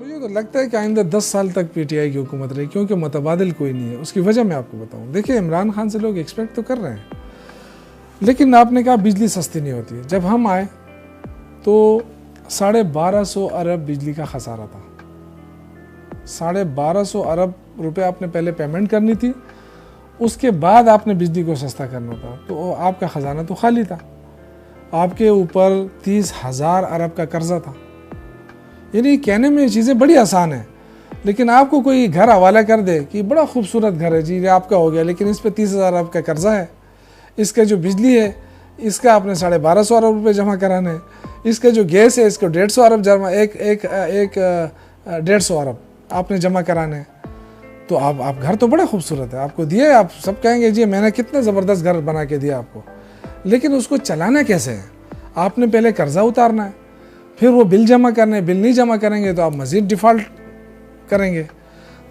मुझे तो लगता है कि आइंदा 10 साल तक पीटीआई की हुकूमत रही, क्योंकि मुतबादिल कोई नहीं है। उसकी वजह मैं आपको बताऊं। देखिए, इमरान खान से लोग एक्सपेक्ट तो कर रहे हैं, लेकिन आपने कहा बिजली सस्ती नहीं होती है। जब हम आए तो 1250 अरब बिजली का खसारा था। 1250 अरब रुपए आपने पहले पेमेंट करनी थी, उसके बाद आपने बिजली को सस्ता करना था। तो आपका ख़जाना तो खाली था, आपके ऊपर 30,000 अरब का कर्जा था। यानी कहने में ये चीज़ें बड़ी आसान है, लेकिन आपको कोई घर हवाला कर दे कि बड़ा खूबसूरत घर है जी, ये आपका हो गया, लेकिन इस पर 30,000 अरब का कर्जा है, इसका जो बिजली है इसका आपने 1250 अरब रुपये जमा कराने हैं, इसका जो गैस है इसको 150 अरब जमा एक 150 अरब आपने जमा कराने हैं। तो आप घर तो बड़ा खूबसूरत है, आपको दिए, आप सब कहेंगे जी मैंने कितना ज़बरदस्त घर बना के दिया आपको, लेकिन उसको चलाना कैसे है? आपने पहले कर्जा उतारना है, फिर वो बिल जमा करने, बिल नहीं जमा करेंगे तो आप मज़ीद डिफ़ॉल्ट करेंगे।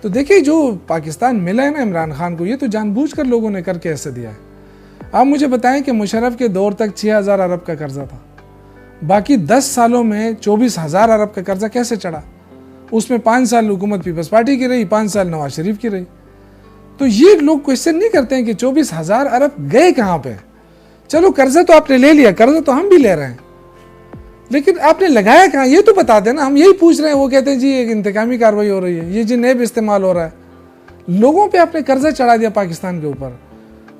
तो देखिए, जो पाकिस्तान मिला है ना इमरान खान को, ये तो जानबूझकर लोगों ने करके ऐसे दिया है। आप मुझे बताएं कि मुशर्रफ के दौर तक 6,000 अरब का कर्जा था, बाकी 10 सालों में 24,000 अरब का कर्जा कैसे चढ़ा? उसमें 5 साल हुकूमत पीपल्स पार्टी की रही, 5 साल नवाज शरीफ की रही। तो ये लोग क्वेश्चन नहीं करते हैं कि 24,000 अरब गए कहाँ पे। चलो कर्जा तो आपने ले लिया, कर्जा तो हम भी ले रहे हैं, लेकिन आपने लगाया कहाँ ये तो बता देना। हम यही पूछ रहे हैं, वो कहते हैं जी एक इंतकामी कार्रवाई हो रही है, ये जी नेब इस्तेमाल हो रहा है। लोगों पे आपने कर्जा चढ़ा दिया पाकिस्तान के ऊपर,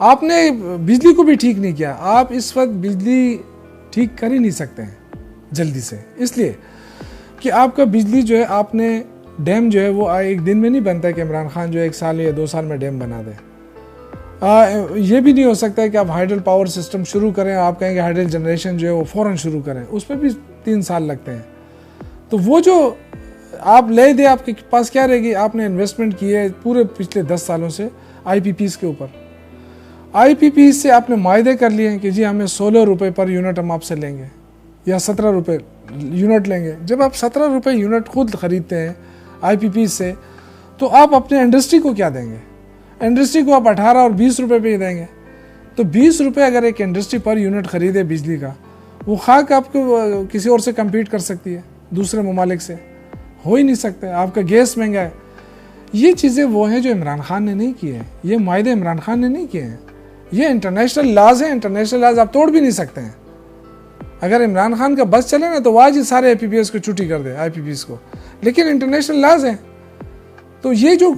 आपने बिजली को भी ठीक नहीं किया। आप इस वक्त बिजली ठीक कर ही नहीं सकते हैं जल्दी से, इसलिए कि आपका बिजली जो है, आपने डैम जो है वो एक दिन में नहीं बनता है कि इमरान खान जो है 1 साल या 2 साल में डैम बना दे। ये भी नहीं हो सकता है कि आप हाइडल पावर सिस्टम शुरू करें, आप कहेंगे हाइडल जनरेशन जो है वो फ़ौरन शुरू करें, उसमें भी 3 साल लगते हैं। तो वो जो आप ले दे, आपके पास क्या रहेगी? आपने इन्वेस्टमेंट की है पूरे पिछले 10 सालों से IPPs के ऊपर। IPPs से आपने मायदे कर लिए हैं कि जी हमें 16 रुपये पर यूनिट हम आपसे लेंगे या 17 रुपये यूनिट लेंगे। जब आप 17 रुपये यूनिट खुद ख़रीदते हैं IPPs से, तो आप अपने इंडस्ट्री को क्या देंगे? इंडस्ट्री को आप 18 और 20 रुपये पे ही देंगे। तो 20 रुपये अगर एक इंडस्ट्री पर यूनिट ख़रीदे बिजली का, वो खाक आपको किसी और से कम्पीट कर सकती है, दूसरे ममालिक से? हो ही नहीं सकते। आपका गैस महंगा है। ये चीज़ें वो हैं जो इमरान खान ने नहीं किए हैं, ये मायदे इमरान खान ने नहीं किए हैं, ये इंटरनेशनल लाज हैं। इंटरनेशनल लाज आप तोड़ भी नहीं सकते हैं। अगर इमरान खान का बस चले ना तो आज ही सारे IPPs को छुट्टी कर दे, IPPs को, लेकिन इंटरनेशनल लाज हैं। तो ये जो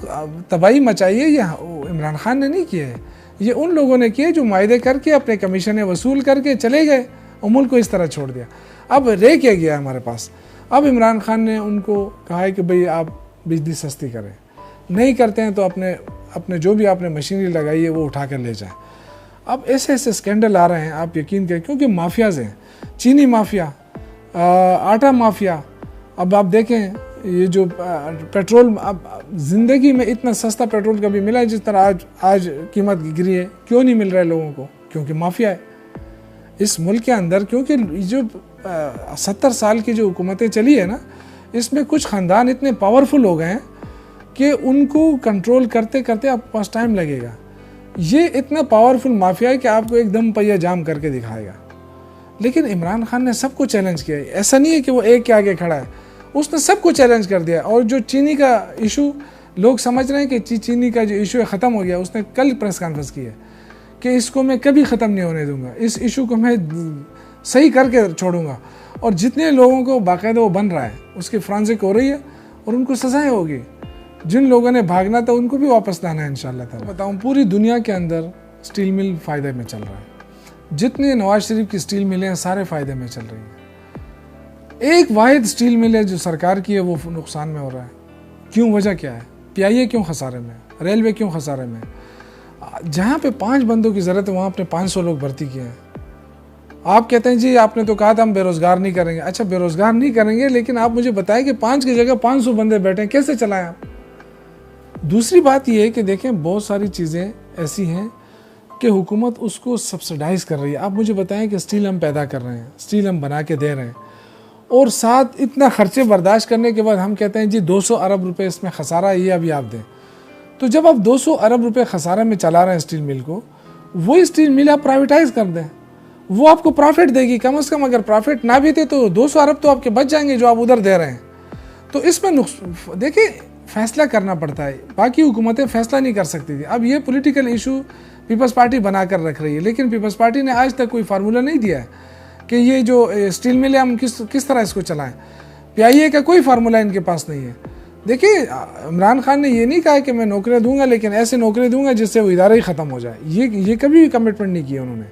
तबाही मचाई है, ये इमरान खान ने नहीं किए है, ये उन लोगों ने किए जो मायदे करके अपने कमीशनें वसूल करके चले गए और मुल्क को इस तरह छोड़ दिया। अब रह क्या गया हमारे पास? अब इमरान खान ने उनको कहा है कि भाई आप बिजली सस्ती करें, नहीं करते हैं तो अपने जो भी आपने मशीनरी लगाई है वो उठा कर ले जाए। अब ऐसे ऐसे स्कैंडल आ रहे हैं, आप यकीन करें, क्योंकि माफियाज हैं, चीनी माफिया, आटा माफिया। अब आप देखें ये जो पेट्रोल, अब ज़िंदगी में इतना सस्ता पेट्रोल कभी मिला है जिस तरह आज कीमत गिरी है। क्यों नहीं मिल रहा है लोगों को? क्योंकि माफिया है इस मुल्क के अंदर। क्योंकि जो 70 साल की जो हुकूमतें चली है ना, इसमें कुछ ख़ानदान इतने पावरफुल हो गए हैं कि उनको कंट्रोल करते करते आपके पास टाइम लगेगा। ये इतना पावरफुल माफिया है कि आपको एकदम पहिया जाम करके दिखाएगा। लेकिन इमरान खान ने सबको चैलेंज किया है। ऐसा नहीं है कि वो एक के आगे खड़ा है, उसने सबको चैलेंज कर दिया। और जो चीनी का इशू, लोग समझ रहे हैं कि चीनी का जो इशू है ख़त्म हो गया। उसने कल प्रेस कॉन्फ्रेंस की है कि इसको मैं कभी ख़त्म नहीं होने दूंगा, इस इशू को मैं सही करके छोड़ूंगा। और जितने लोगों को बाकायदा वो बन रहा है, उसकी फ्रांसिक हो रही है और उनको सजाएं होगी। जिन लोगों ने भागना था उनको भी वापस लाना है इंशाल्लाह ताला। बताऊँ, पूरी दुनिया के अंदर स्टील मिल फ़ायदे में चल रहा है। जितने नवाज शरीफ की स्टील मिलें हैं सारे फ़ायदे में चल रही हैं। एक वाहिद स्टील मिल है जो सरकार की है, वो नुकसान में हो रहा है। क्यों? वजह क्या है? PIA क्यों खसारे में? रेलवे क्यों खसारे में? जहाँ पे 5 बंदों की ज़रूरत है वहाँ आपने 500 लोग भर्ती किए हैं। आप कहते हैं जी आपने तो कहा था हम बेरोज़गार नहीं करेंगे। अच्छा, बेरोज़गार नहीं करेंगे, लेकिन आप मुझे बताएं कि 5 की जगह 500 बंदे बैठे हैं, कैसे चलाएं आप? दूसरी बात यह है कि देखें, बहुत सारी चीज़ें ऐसी हैं कि हुकूमत उसको सब्सिडाइज़ कर रही है। आप मुझे बताएं कि स्टील हम पैदा कर रहे हैं, स्टील हम बना के दे रहे हैं, और साथ इतना खर्चे बर्दाश्त करने के बाद हम कहते हैं जी 200 अरब रुपए इसमें खसारा है, ये अभी आप दें। तो जब आप 200 अरब रुपए खसारा में चला रहे हैं स्टील मिल को, वही स्टील मिल आप प्राइवेटाइज कर दें, वो आपको प्रॉफिट देगी कम से कम। अगर प्रॉफिट ना भी दे तो 200 अरब तो आपके बच जाएंगे जो आप उधर दे रहे हैं। तो इसमें देखिए फैसला करना पड़ता है, बाकी हुकूमतें फैसला नहीं कर सकती थी। अब ये पॉलिटिकल इशू पीपल्स पार्टी बनाकर रख रही है, लेकिन पीपल्स पार्टी ने आज तक कोई फार्मूला नहीं दिया है कि ये जो स्टील मिल है हम किस तरह इसको चलाएं। PIA का कोई फार्मूला इनके पास नहीं है। देखिए इमरान खान ने ये नहीं कहा कि मैं नौकरियां दूंगा, लेकिन ऐसे नौकरी दूंगा जिससे वो इदारा ही ख़त्म हो जाए। ये कभी भी कमिटमेंट नहीं किया उन्होंने।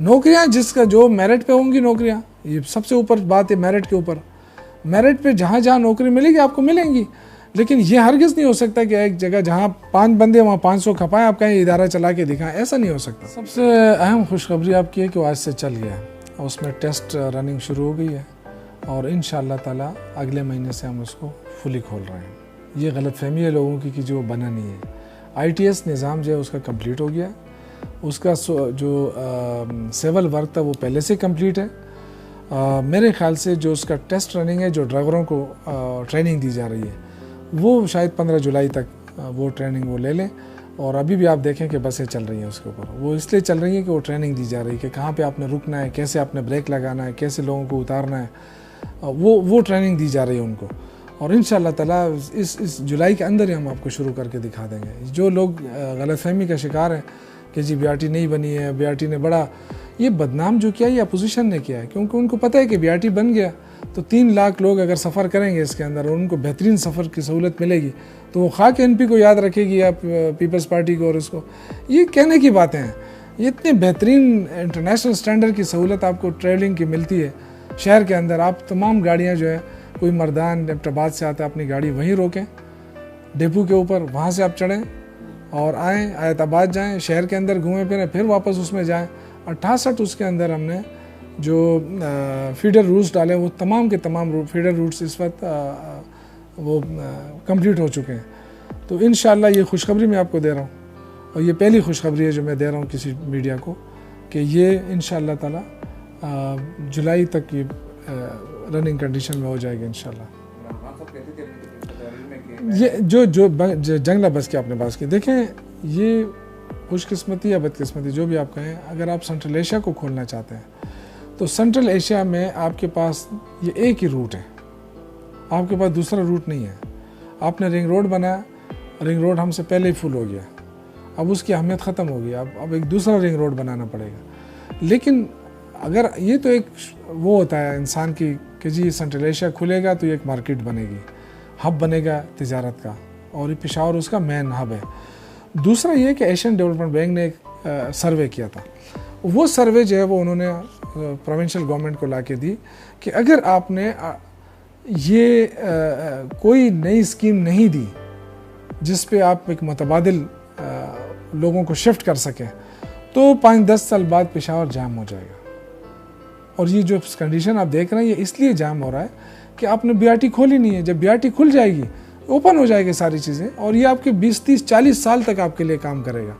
नौकरियां जिसका जो मेरिट पे होंगी नौकरियां, ये सबसे ऊपर बात है मेरिट के ऊपर। मेरिट पे जहाँ जहाँ नौकरी मिलेगी आपको मिलेंगी, लेकिन ये हरगिज़ नहीं हो सकता कि एक जगह जहाँ 5 बंदे वहाँ 500 खपाएं, आप कहीं इदारा चला के दिखाएं, ऐसा नहीं हो सकता। सबसे अहम खुशखबरी आपकी है कि वो आज से चल गया है, उसमें टेस्ट रनिंग शुरू हो गई है और इंशाअल्लाह ताला अगले महीने से हम उसको फुली खोल रहे हैं। ये गलतफहमी है लोगों की कि जो बना नहीं है। ITS निज़ाम जो है उसका कंप्लीट हो गया, उसका जो सिविल वर्क था वो पहले से कंप्लीट है। मेरे ख्याल से जो उसका टेस्ट रनिंग है, जो ड्राइवरों को ट्रेनिंग दी जा रही है, वो शायद 15 जुलाई तक वो ट्रेनिंग वो ले लें। और अभी भी आप देखें कि बसें चल रही हैं उसके ऊपर, वो इसलिए चल रही हैं कि वो ट्रेनिंग दी जा रही है कि कहाँ पे आपने रुकना है, कैसे आपने ब्रेक लगाना है, कैसे लोगों को उतारना है, वो ट्रेनिंग दी जा रही है उनको। और इंशाअल्लाह ताला इस जुलाई के अंदर ही हम आपको शुरू करके दिखा देंगे। जो लोग गलतफहमी का शिकार हैं कि जी BRT नहीं बनी है, BRT ने बड़ा ये बदनाम जो किया ये अपोजिशन ने किया है, क्योंकि उनको पता है कि BRT बन गया तो 3 लाख लोग अगर सफ़र करेंगे इसके अंदर और उनको बेहतरीन सफ़र की सहूलत मिलेगी, तो वो खाक NP को याद रखेगी या पीपल्स पार्टी को। और इसको ये कहने की बातें हैं, ये इतने बेहतरीन इंटरनेशनल स्टैंडर्ड की सहूलत आपको ट्रैवलिंग की मिलती है शहर के अंदर। आप तमाम गाड़ियाँ जो है, कोई मर्दान एबटाबाद से आता है अपनी गाड़ी वहीं रोकें डेपो के ऊपर, वहाँ से आप चढ़ें और आएँ, आयताबाद जाएँ, शहर के अंदर घूमें फिरें, फिर वापस उसमें जाएँ। 68 उसके अंदर हमने जो फीडर रूट्स डाले, वो तमाम के तमाम फीडर रूट्स इस वक्त वो कंप्लीट हो चुके हैं। तो इंशाअल्लाह ये खुशखबरी मैं आपको दे रहा हूँ, और ये पहली खुशखबरी है जो मैं दे रहा हूँ किसी मीडिया को, कि ये इंशाअल्लाह ताला जुलाई तक ये रनिंग कंडीशन में हो जाएगी इंशाअल्लाह। ये जो जंगला बस की आपने बात की, देखें ये खुशकिस्मती या बदकिस्मती जो भी आप कहें, अगर आप सेंट्रल एशिया को खोलना चाहते हैं तो सेंट्रल एशिया में आपके पास ये एक ही रूट है, आपके पास दूसरा रूट नहीं है। आपने रिंग रोड बनाया, रिंग रोड हमसे पहले ही फुल हो गया, अब उसकी अहमियत ख़त्म हो गई, अब एक दूसरा रिंग रोड बनाना पड़ेगा। लेकिन अगर ये तो एक वो होता है इंसान की कि जी सेंट्रल एशिया खुलेगा तो ये एक मार्केट बनेगी, हब बनेगा तिजारत का, और ये पेशावर उसका मेन हब है। दूसरा ये कि एशियन डेवलपमेंट बैंक ने एक सर्वे किया था, वो सर्वे जो है वो उन्होंने प्रोविंशियल गवर्नमेंट को ला के दी कि अगर आपने ये कोई नई स्कीम नहीं दी जिस पे आप एक मुतबादिल लोगों को शिफ्ट कर सकें, तो 5-10 साल बाद पेशावर जाम हो जाएगा। और ये जो कंडीशन आप देख रहे हैं ये इसलिए जाम हो रहा है कि आपने BRT खोली नहीं है। जब BRT खुल जाएगी, ओपन हो जाएगी सारी चीज़ें, और ये आपके 20-30-40 साल तक आपके लिए काम करेगा।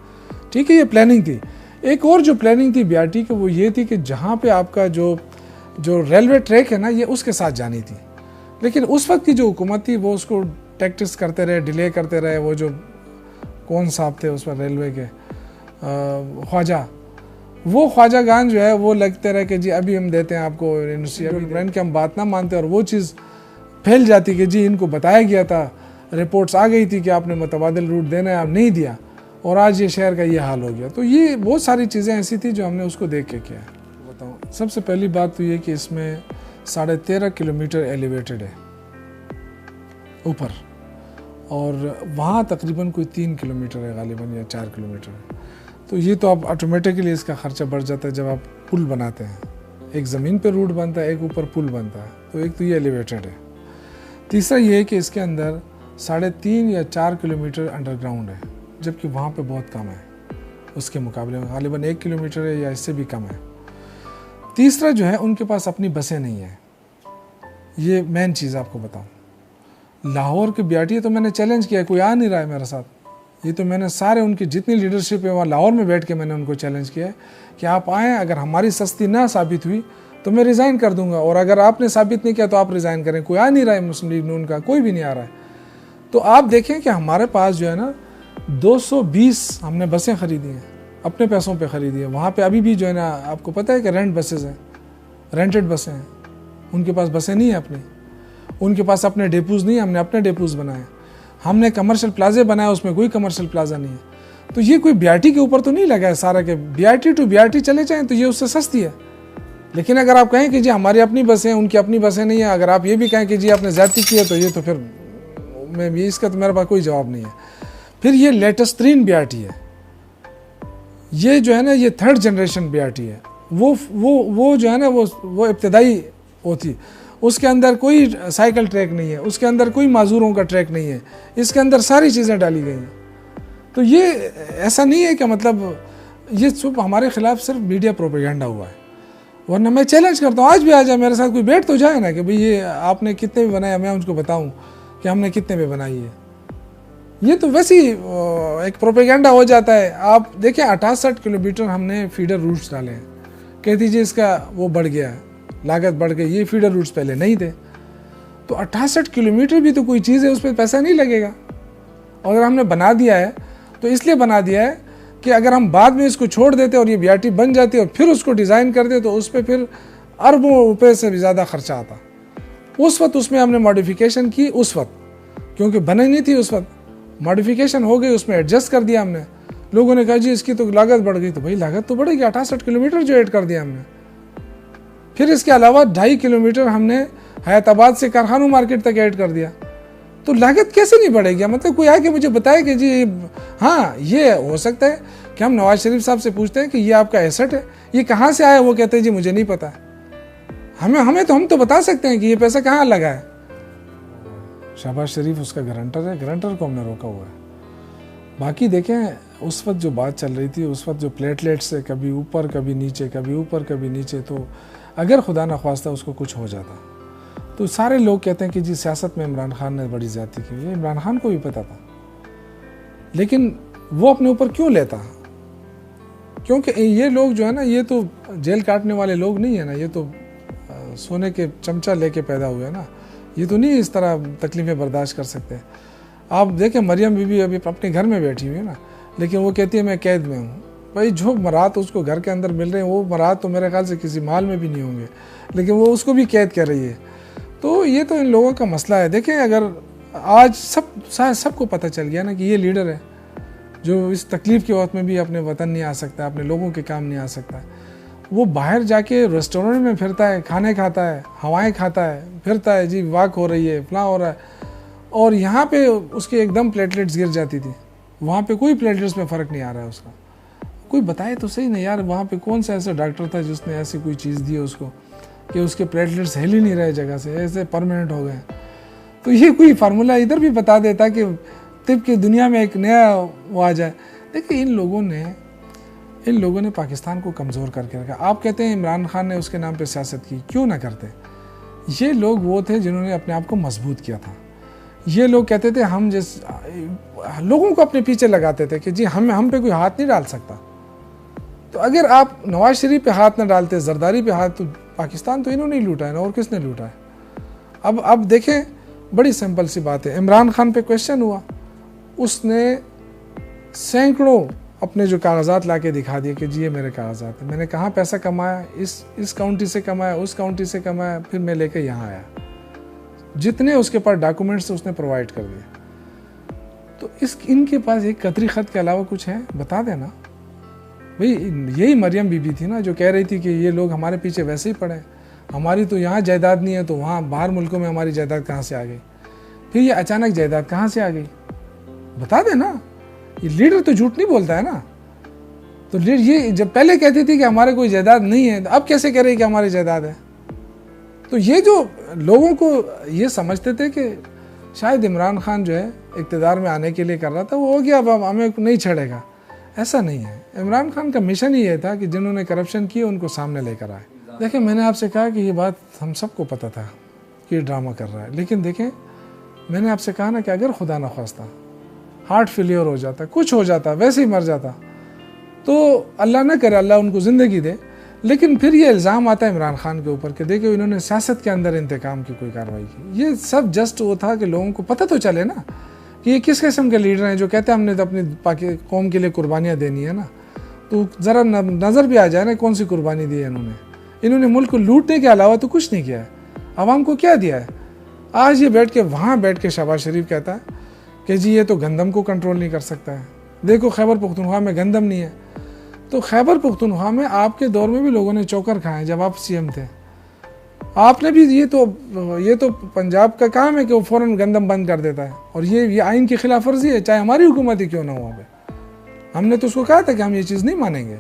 ठीक है, ये प्लानिंग थी। एक और जो प्लानिंग थी BRT की, वो ये थी कि जहाँ पे आपका जो रेलवे ट्रैक है ना, ये उसके साथ जानी थी। लेकिन उस वक्त की जो हुकूमत थी वो उसको टैक्टिस करते रहे, डिले करते रहे। वो जो कौन साहब थे उस पर रेलवे के ख्वाजा, वो ख्वाजा गान जो है वो लगते रहे कि जी अभी हम देते हैं आपको यूनिवर्सिटी की हम बात ना मानते, और वो चीज़ फैल जाती कि जी इनको बताया गया था, रिपोर्ट्स आ गई थी कि आपने मुतबादिल रूट देना है, आप नहीं दिया, और आज ये शहर का ये हाल हो गया। तो ये बहुत सारी चीज़ें ऐसी थी जो हमने उसको देख के किया है। बताऊँ, सबसे पहली बात तो ये कि इसमें 13.5 किलोमीटर एलिवेटेड है ऊपर, और वहाँ तकरीबन कोई 3 किलोमीटर है गालिबन, या 4 किलोमीटर है। तो ये तो अब ऑटोमेटिकली इसका खर्चा बढ़ जाता है जब आप पुल बनाते हैं। एक ज़मीन पे रूट बनता है, एक ऊपर पुल बनता है, तो एक तो ये एलिवेटेड है। तीसरा ये है कि इसके अंदर 3.5 या 4 किलोमीटर अंडरग्राउंड है, जबकि वहाँ पे बहुत कम है उसके मुकाबले में, गालिबन 1 किलोमीटर है या इससे भी कम है। तीसरा जो है उनके पास अपनी बसें नहीं है। ये मेन चीज़ आपको बताऊँ, लाहौर के BRT तो मैंने चैलेंज किया, कोई आ नहीं रहा है मेरे साथ। ये तो मैंने सारे उनकी जितनी लीडरशिप है वहाँ लाहौर में बैठ के मैंने उनको चैलेंज किया है कि आप आएँ, अगर हमारी सस्ती ना साबित हुई तो मैं रिज़ाइन कर दूंगा, और अगर आपने साबित नहीं किया तो आप रिज़ाइन करें। कोई आ नहीं रहा है, मुस्लिम लीग नून का कोई भी नहीं आ रहा है। तो आप देखें कि हमारे पास जो है ना 220 हमने बसें ख़रीदी हैं, अपने पैसों पे ख़रीदी है। वहाँ पे अभी भी जो है ना, आपको पता है कि रेंट बसेज हैं, रेंटेड बसें हैं, उनके पास बसें नहीं हैं अपनी। उनके पास अपने डेपोज नहीं है, हमने अपने डेपोज बनाए। हमने कमर्शियल प्लाजे बनाए, उसमें कोई कमर्शियल प्लाजा नहीं है। तो ये कोई बीआरटी के ऊपर तो नहीं लगा है सारा के बीआरटी टू बीआरटी चले जाएं तो ये उससे सस्ती है। लेकिन अगर आप कहें कि जी हमारी अपनी बसें, उनकी अपनी बसें नहीं है, अगर आप ये भी कहें कि जी आपने ज़्यादती की है, तो ये तो फिर मैं इसका तो मेरे पास कोई जवाब नहीं है। फिर ये लेटेस्ट तरीन बीआरटी है, ये जो है ना ये 3rd जनरेशन बीआरटी है। वो जो है ना वो इब्तदाई होती, उसके अंदर कोई साइकिल ट्रैक नहीं है, उसके अंदर कोई माजूरों का ट्रैक नहीं है, इसके अंदर सारी चीज़ें डाली गई हैं। तो ये ऐसा नहीं है कि मतलब ये सिर्फ हमारे खिलाफ सिर्फ मीडिया प्रोपेगेंडा हुआ है। वरना मैं चैलेंज करता हूँ, आज भी आ जाए मेरे साथ कोई बैठ तो जाए ना कि भाई ये आपने कितने में बनाया, मैं उनको बताऊँ कि हमने कितने में बनाई है। ये तो वैसे ही एक प्रोपेगेंडा हो जाता है। आप देखें 68 किलोमीटर हमने फीडर रूट्स डाले हैं, कह दीजिए इसका वो बढ़ गया है, लागत बढ़ गई, ये फीडर रूट्स पहले नहीं थे। तो 68 किलोमीटर भी तो कोई चीज़ है, उस पर पैसा नहीं लगेगा। अगर हमने बना दिया है तो इसलिए बना दिया है कि अगर हम बाद में इसको छोड़ देते और ये बीआरटी बन जाती और फिर उसको डिज़ाइन करते तो उस पर फिर अरबों रुपए से भी ज़्यादा खर्चा आता। उस वक्त उसमें हमने मॉडिफिकेशन की, उस वक्त क्योंकि बनी नहीं थी, उस वक्त मॉडिफिकेशन हो गई, उसमें एडजस्ट कर दिया हमने। लोगों ने कहा जी इसकी तो लागत बढ़ गई, तो भाई लागत तो बढ़ेगी, 68 किलोमीटर जो ऐड कर दिया हमने। फिर इसके अलावा 2.5 किलोमीटर हमने हयाताबाद से कारखानों मार्केट तक ऐड कर दिया, तो लागत कैसे नहीं बढ़ेगी? मतलब कोई आके मुझे बताए कि जी हाँ ये हो सकता है कि हम नवाज शरीफ साहब से पूछते हैं कि ये आपका एसेट है, ये कहाँ से आया, वो कहते हैं जी मुझे नहीं पता है। हम तो बता सकते हैं कि ये पैसा कहाँ लगा है। शहबाज शरीफ उसका गारंटर है, गारंटर को हमने रोका हुआ है। बाकी देखें उस वक्त जो बात चल रही थी, उस वक्त जो प्लेटलेट्स से कभी ऊपर कभी नीचे, कभी ऊपर कभी नीचे, तो अगर खुदा न ख्वास्ता उसको कुछ हो जाता तो सारे लोग कहते हैं कि जी सियासत में इमरान खान ने बड़ी ज़्यादती की। ये इमरान खान को भी पता था, लेकिन वो अपने ऊपर क्यों लेता? क्योंकि ये लोग जो है ना, ये तो जेल काटने वाले लोग नहीं है ना, ये तो सोने के चमचा लेके पैदा हुए हैं ना, ये तो नहीं इस तरह तकलीफ़ें बर्दाश्त कर सकते। आप देखें मरियम बीबी अभी अपने घर में बैठी हुई है ना, लेकिन वो कहती है मैं कैद में हूँ। भाई जो मरात उसको घर के अंदर मिल रहे हैं, वो मरात तो मेरे ख्याल से किसी माल में भी नहीं होंगे, लेकिन वो उसको भी कैद कर रही है। तो ये तो इन लोगों का मसला है। देखें अगर आज सबको पता चल गया ना कि ये लीडर है जो इस तकलीफ़ के वक्त में भी अपने वतन नहीं आ सकता, अपने लोगों के काम नहीं आ सकता, वो बाहर जाके रेस्टोरेंट में फिरता है, खाने खाता है, हवाएं खाता है, फिरता है, जी वॉक हो रही है, फलां हो रहा है, और यहाँ पे उसके एकदम प्लेटलेट्स गिर जाती थी, वहाँ पे कोई प्लेटलेट्स में फ़र्क नहीं आ रहा है उसका। कोई बताए तो सही ना यार, वहाँ पे कौन सा ऐसा डॉक्टर था जिसने ऐसी कोई चीज़ दी उसको कि उसके प्लेटलेट्स हिल ही नहीं रहे जगह से, ऐसे परमानेंट हो गए। तो ये कोई फार्मूला इधर भी बता देता कि तिब की दुनिया में एक नया वो आ जाए। देखिए इन लोगों ने पाकिस्तान को कमज़ोर करके रखा। आप कहते हैं इमरान खान ने उसके नाम पे सियासत की, क्यों ना करते? ये लोग वो थे जिन्होंने अपने आप को मजबूत किया था। ये लोग कहते थे हम लोगों को अपने पीछे लगाते थे कि जी हम पे कोई हाथ नहीं डाल सकता। तो अगर आप नवाज शरीफ पे हाथ ना डालते, जरदारी पे हाथ, तो पाकिस्तान तो इन्होंने लूटा है ना, और किसने लूटा है? अब देखें, बड़ी सिंपल सी बात है। इमरान खान पे क्वेश्चन हुआ, उसने सैकड़ों अपने जो कागजात ला के दिखा दिए कि जी ये मेरे कागजात हैं, मैंने कहाँ पैसा कमाया, इस काउंटी से कमाया, उस काउंटी से कमाया, फिर मैं लेकर यहाँ आया। जितने उसके पास डॉक्यूमेंट्स उसने प्रोवाइड कर दिए। तो इनके पास एक कतरी ख़त के अलावा कुछ है? बता देना भाई। यही मरियम बीबी थी ना जो कह रही थी कि ये लोग हमारे पीछे वैसे ही पड़े, हमारी तो यहाँ जायदाद नहीं है, तो वहाँ बाहर मुल्कों में हमारी जायदाद कहाँ से आ गई? फिर ये अचानक जायदाद कहाँ से आ गई? बता देना। ये लीडर तो झूठ नहीं बोलता है ना। तो ये जब पहले कहती थी कि हमारे कोई जायदाद नहीं है, तो अब कैसे कह रही कि हमारी जायदाद है? तो ये जो लोगों को ये समझते थे कि शायद इमरान खान जो है इक़्तिदार में आने के लिए कर रहा था, वो हो गया, अब हमें नहीं छेड़ेगा, ऐसा नहीं है। इमरान खान का मिशन ही ये था कि जिन्होंने करप्शन की उनको सामने लेकर आए। देखें, मैंने आपसे कहा कि ये बात हम सबको पता था कि ये ड्रामा कर रहा है, लेकिन देखें मैंने आपसे कहा ना कि अगर खुदा न ख्वास्ता हार्ट फेलियर हो जाता, कुछ हो जाता, वैसे ही मर जाता, तो अल्लाह ना करे, अल्लाह उनको ज़िंदगी दे, लेकिन फिर ये इल्ज़ाम आता है इमरान खान के ऊपर कि देखिए इन्होंने सियासत के अंदर इंतकाम की कोई कार्रवाई की। ये सब जस्ट वो था कि लोगों को पता तो चले ना कि ये किस किस्म के लीडर हैं जो कहते हैं हमने तो अपनी कौम के लिए कुर्बानियाँ देनी है ना। तो ज़रा नज़र भी आ जाए ना कौन सी कुर्बानी दी है इन्होंने मुल्क को लूटने के अलावा तो कुछ नहीं किया है। आवाम को क्या दिया है? आज ये बैठ के वहाँ बैठ के शहबाज शरीफ कहता है कि जी ये तो गंदम को कंट्रोल नहीं कर सकता है, देखो खैबर पख्तूनख्वा में गंदम नहीं है। तो खैबर पख्तूनख्वा में आपके दौर में भी लोगों ने चोकर खाए जब आप सीएम थे, आपने भी ये तो पंजाब का काम है कि वो फ़ौरन गंदम बंद कर देता है, और ये आइन की खिलाफ वर्जी है, चाहे हमारी हुकूमत ही क्यों ना हो। वहाँ पे हमने तो उसको कहा था कि हम ये चीज़ नहीं मानेंगे,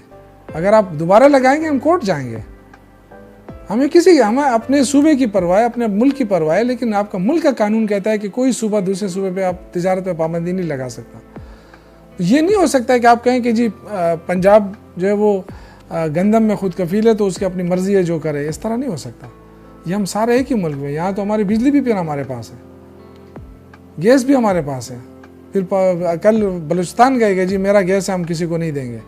अगर आप दोबारा लगाएंगे हम कोर्ट जाएंगे। हमें अपने सूबे की परवाह है, अपने मुल्क की परवाह है, लेकिन आपका मुल्क का कानून कहता है कि कोई सूबा दूसरे सूबे पे आप तिजारत पे पाबंदी नहीं लगा सकता। ये नहीं हो सकता है कि आप कहें कि जी पंजाब जो है वो गंदम में खुद कफील है तो उसकी अपनी मर्जी है जो करे, इस तरह नहीं हो सकता। ये हम सारे एक ही मुल्क में, यहाँ तो हमारी बिजली भी फिर हमारे पास है, गैस भी हमारे पास है, फिर कल बलूचिस्तान कहेगा जी मेरा गैस है हम किसी को नहीं देंगे,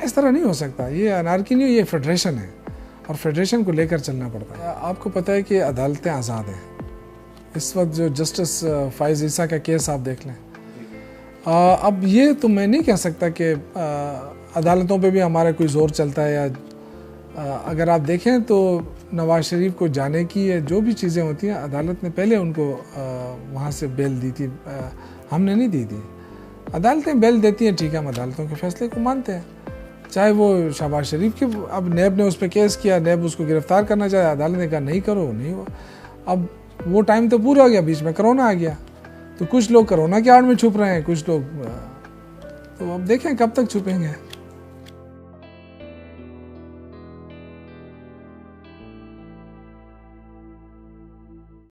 इस तरह नहीं हो सकता। ये अनारकी नहीं, ये फेडरेशन है और फेडरेशन को लेकर चलना पड़ता है। आपको पता है कि अदालतें आज़ाद हैं। इस वक्त जो जस्टिस फाइज ईसा का केस आप देख लें, अब ये तो मैं नहीं कह सकता कि अदालतों पे भी हमारा कोई ज़ोर चलता है, या अगर आप देखें तो नवाज शरीफ को जाने की या जो भी चीज़ें होती हैं अदालत ने पहले उनको वहाँ से बेल दी थी, हमने नहीं दी थी। अदालतें बेल देती हैं, ठीक है, हम अदालतों के फैसले को मानते हैं। चाहे वो शहबाज शरीफ के, अब नैब ने उस पर केस किया, नैब उसको गिरफ्तार करना चाहे, अदालत ने कहा नहीं करो, नहीं हो। अब वो टाइम तो पूरा हो गया, बीच में कोरोना आ गया, तो कुछ लोग कोरोना की आड़ में छुप रहे हैं, कुछ लोग, तो अब देखें कब तक छुपेंगे।